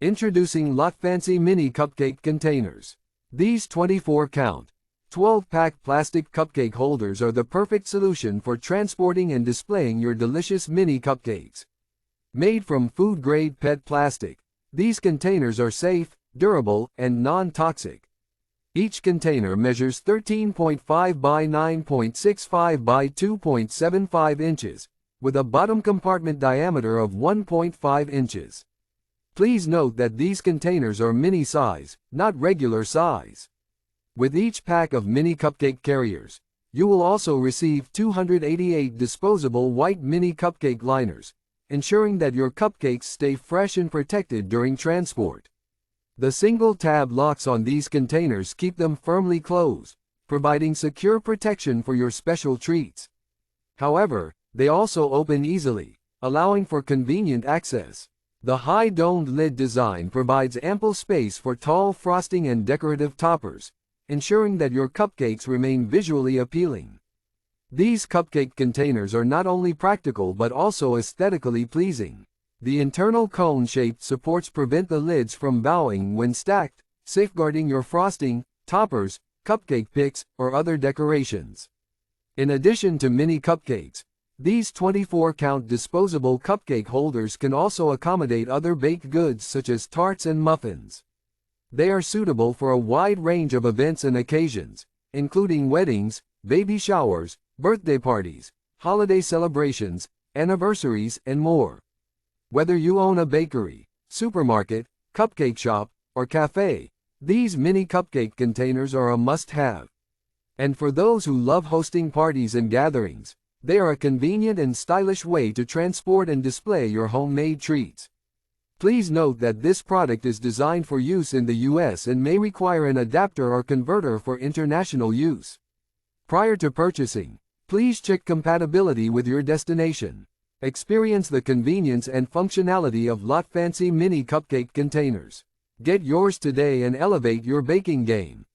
Introducing LotFancy Mini Cupcake Containers. These 24-count, 12-pack plastic cupcake holders are the perfect solution for transporting and displaying your delicious mini cupcakes. Made from food-grade PET plastic, these containers are safe, durable, and non-toxic. Each container measures 13.5 by 9.65 by 2.75 inches, with a bottom compartment diameter of 1.5 inches. Please note that these containers are mini size, not regular size. With each pack of mini cupcake carriers, you will also receive 288 disposable white mini cupcake liners, ensuring that your cupcakes stay fresh and protected during transport. The single tab locks on these containers keep them firmly closed, providing secure protection for your special treats. However, they also open easily, allowing for convenient access. The high-domed lid design provides ample space for tall frosting and decorative toppers, ensuring that your cupcakes remain visually appealing. These cupcake containers are not only practical but also aesthetically pleasing. The internal cone-shaped supports prevent the lids from bowing when stacked, safeguarding your frosting, toppers, cupcake picks, or other decorations. In addition to mini cupcakes, these 24-count disposable cupcake holders can also accommodate other baked goods such as tarts and muffins. They are suitable for a wide range of events and occasions, including weddings, baby showers, birthday parties, holiday celebrations, anniversaries, and more. Whether you own a bakery, supermarket, cupcake shop, or cafe, these mini cupcake containers are a must-have. And for those who love hosting parties and gatherings, they are a convenient and stylish way to transport and display your homemade treats. Please note that this product is designed for use in the US and may require an adapter or converter for international use. Prior to purchasing, please check compatibility with your destination. Experience the convenience and functionality of LotFancy Mini Cupcake Containers. Get yours today and elevate your baking game.